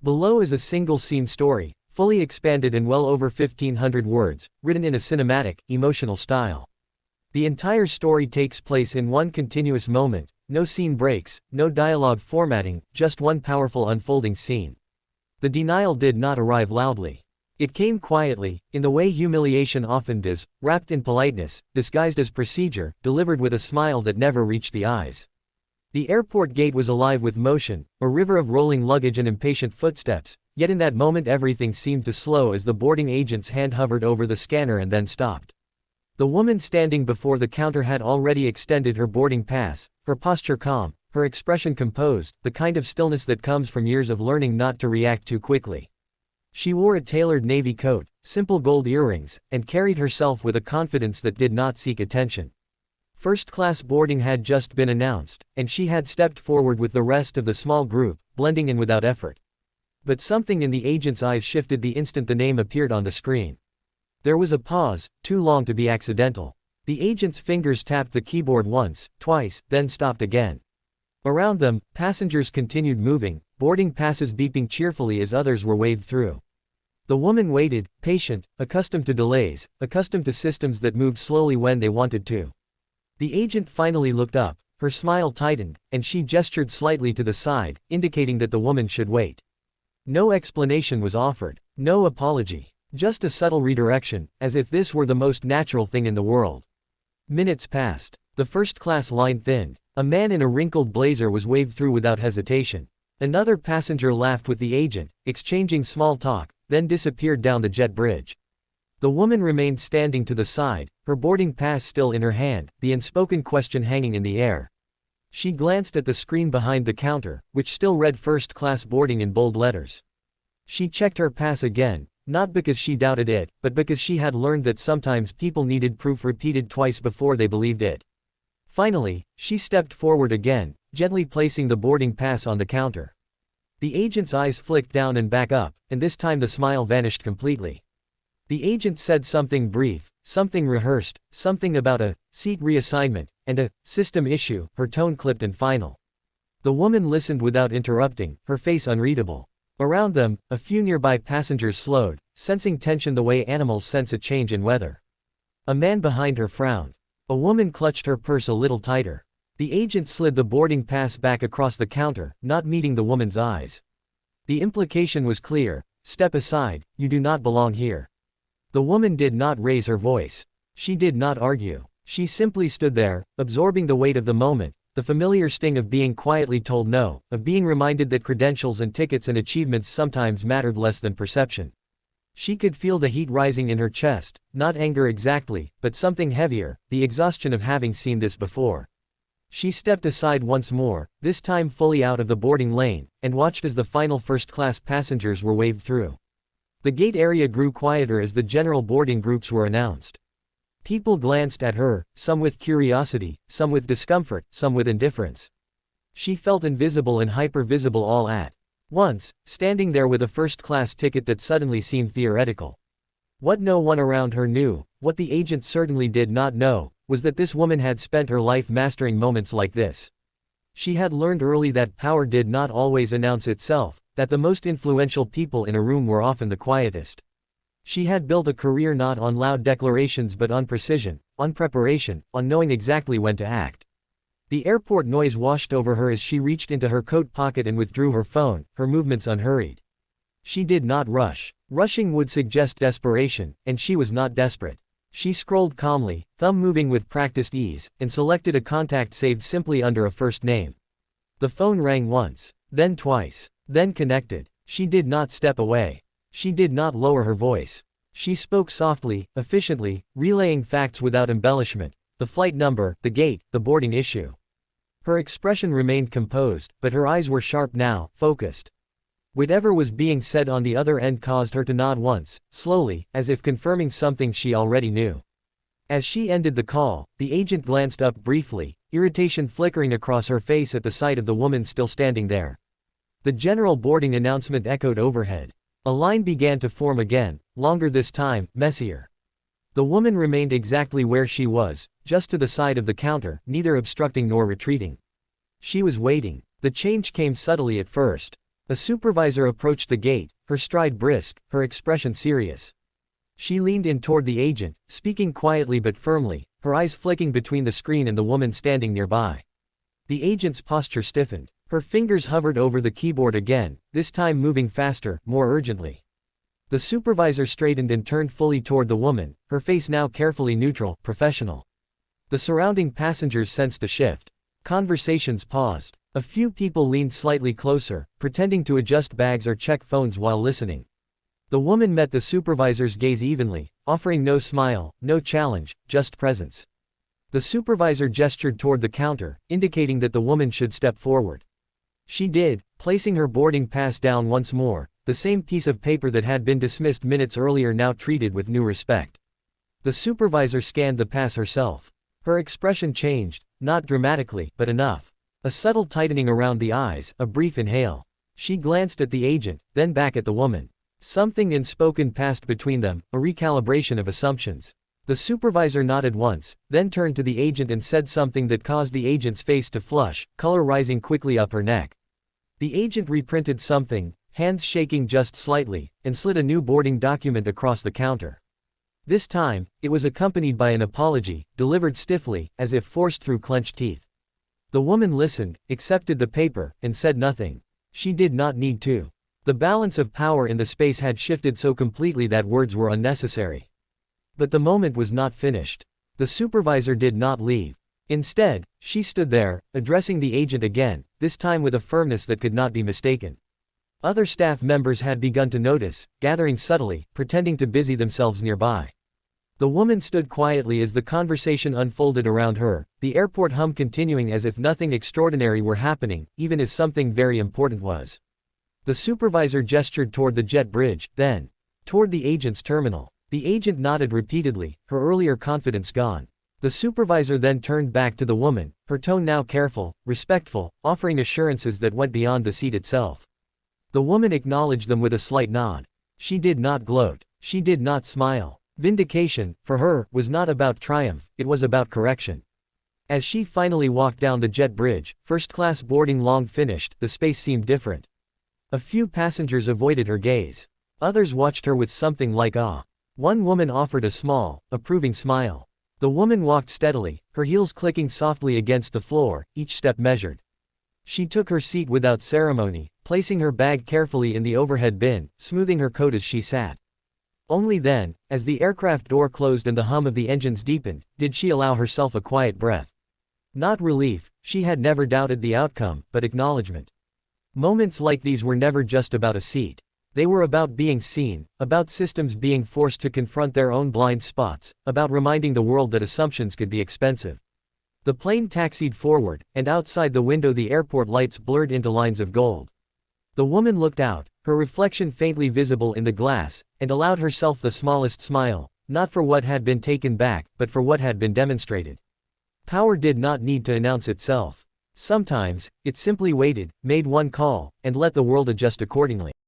Below is a single-scene story, fully expanded in well over 1,500 words, written in a cinematic, emotional style. The entire story takes place in one continuous moment, no scene breaks, no dialogue formatting, just one powerful unfolding scene. The denial did not arrive loudly. It came quietly, in the way humiliation often does, wrapped in politeness, disguised as procedure, delivered with a smile that never reached the eyes. The airport gate was alive with motion, a river of rolling luggage and impatient footsteps, yet in that moment everything seemed to slow as the boarding agent's hand hovered over the scanner and then stopped. The woman standing before the counter had already extended her boarding pass, her posture calm, her expression composed, the kind of stillness that comes from years of learning not to react too quickly. She wore a tailored navy coat, simple gold earrings, and carried herself with a confidence that did not seek attention. First-class boarding had just been announced, and she had stepped forward with the rest of the small group, blending in without effort. But something in the agent's eyes shifted the instant the name appeared on the screen. There was a pause, too long to be accidental. The agent's fingers tapped the keyboard once, twice, then stopped again. Around them, passengers continued moving, boarding passes beeping cheerfully as others were waved through. The woman waited, patient, accustomed to delays, accustomed to systems that moved slowly when they wanted to. The agent finally looked up, her smile tightened, and she gestured slightly to the side, indicating that the woman should wait. No explanation was offered, no apology, just a subtle redirection, as if this were the most natural thing in the world. Minutes passed. The first-class line thinned. A man in a wrinkled blazer was waved through without hesitation. Another passenger laughed with the agent, exchanging small talk, then disappeared down the jet bridge. The woman remained standing to the side, her boarding pass still in her hand, the unspoken question hanging in the air. She glanced at the screen behind the counter, which still read first-class boarding in bold letters. She checked her pass again, not because she doubted it, but because she had learned that sometimes people needed proof repeated twice before they believed it. Finally, she stepped forward again, gently placing the boarding pass on the counter. The agent's eyes flicked down and back up, and this time the smile vanished completely. The agent said something brief, something rehearsed, something about a seat reassignment, and a system issue, her tone clipped and final. The woman listened without interrupting, her face unreadable. Around them, a few nearby passengers slowed, sensing tension the way animals sense a change in weather. A man behind her frowned. A woman clutched her purse a little tighter. The agent slid the boarding pass back across the counter, not meeting the woman's eyes. The implication was clear: step aside, you do not belong here. The woman did not raise her voice. She did not argue. She simply stood there, absorbing the weight of the moment, the familiar sting of being quietly told no, of being reminded that credentials and tickets and achievements sometimes mattered less than perception. She could feel the heat rising in her chest, not anger exactly, but something heavier, the exhaustion of having seen this before. She stepped aside once more, this time fully out of the boarding lane, and watched as the final first-class passengers were waved through. The gate area grew quieter as the general boarding groups were announced. People glanced at her, some with curiosity, some with discomfort, some with indifference. She felt invisible and hyper-visible all at once, standing there with a first-class ticket that suddenly seemed theoretical. What no one around her knew, what the agent certainly did not know, was that this woman had spent her life mastering moments like this. She had learned early that power did not always announce itself, that the most influential people in a room were often the quietest. She had built a career not on loud declarations but on precision, on preparation, on knowing exactly when to act. The airport noise washed over her as she reached into her coat pocket and withdrew her phone, her movements unhurried. She did not rush. Rushing would suggest desperation, and she was not desperate. She scrolled calmly, thumb moving with practiced ease, and selected a contact saved simply under a first name. The phone rang once, then twice, then connected. She did not step away. She did not lower her voice. She spoke softly, efficiently, relaying facts without embellishment: the flight number, the gate, the boarding issue. Her expression remained composed, but her eyes were sharp now, focused. Whatever was being said on the other end caused her to nod once, slowly, as if confirming something she already knew. As she ended the call, the agent glanced up briefly, irritation flickering across her face at the sight of the woman still standing there. The general boarding announcement echoed overhead. A line began to form again, longer this time, messier. The woman remained exactly where she was, just to the side of the counter, neither obstructing nor retreating. She was waiting. The change came subtly at first. A supervisor approached the gate, her stride brisk, her expression serious. She leaned in toward the agent, speaking quietly but firmly, her eyes flicking between the screen and the woman standing nearby. The agent's posture stiffened. Her fingers hovered over the keyboard again, this time moving faster, more urgently. The supervisor straightened and turned fully toward the woman, her face now carefully neutral, professional. The surrounding passengers sensed a shift. Conversations paused. A few people leaned slightly closer, pretending to adjust bags or check phones while listening. The woman met the supervisor's gaze evenly, offering no smile, no challenge, just presence. The supervisor gestured toward the counter, indicating that the woman should step forward. She did, placing her boarding pass down once more, the same piece of paper that had been dismissed minutes earlier now treated with new respect. The supervisor scanned the pass herself. Her expression changed, not dramatically, but enough. A subtle tightening around the eyes, a brief inhale. She glanced at the agent, then back at the woman. Something unspoken passed between them, a recalibration of assumptions. The supervisor nodded once, then turned to the agent and said something that caused the agent's face to flush, color rising quickly up her neck. The agent reprinted something, hands shaking just slightly, and slid a new boarding document across the counter. This time, it was accompanied by an apology, delivered stiffly, as if forced through clenched teeth. The woman listened, accepted the paper, and said nothing. She did not need to. The balance of power in the space had shifted so completely that words were unnecessary. But the moment was not finished. The supervisor did not leave. Instead, she stood there, addressing the agent again, this time with a firmness that could not be mistaken. Other staff members had begun to notice, gathering subtly, pretending to busy themselves nearby. The woman stood quietly as the conversation unfolded around her, the airport hum continuing as if nothing extraordinary were happening, even as something very important was. The supervisor gestured toward the jet bridge, then toward the agent's terminal. The agent nodded repeatedly, her earlier confidence gone. The supervisor then turned back to the woman, her tone now careful, respectful, offering assurances that went beyond the seat itself. The woman acknowledged them with a slight nod. She did not gloat. She did not smile. Vindication, for her, was not about triumph, it was about correction. As she finally walked down the jet bridge, first-class boarding long finished, the space seemed different. A few passengers avoided her gaze. Others watched her with something like awe. One woman offered a small, approving smile. The woman walked steadily, her heels clicking softly against the floor, each step measured. She took her seat without ceremony, placing her bag carefully in the overhead bin, smoothing her coat as she sat. Only then, as the aircraft door closed and the hum of the engines deepened, did she allow herself a quiet breath. Not relief, she had never doubted the outcome, but acknowledgement. Moments like these were never just about a seat. They were about being seen, about systems being forced to confront their own blind spots, about reminding the world that assumptions could be expensive. The plane taxied forward, and outside the window the airport lights blurred into lines of gold. The woman looked out, her reflection faintly visible in the glass, and allowed herself the smallest smile, not for what had been taken back, but for what had been demonstrated. Power did not need to announce itself. Sometimes, it simply waited, made one call, and let the world adjust accordingly.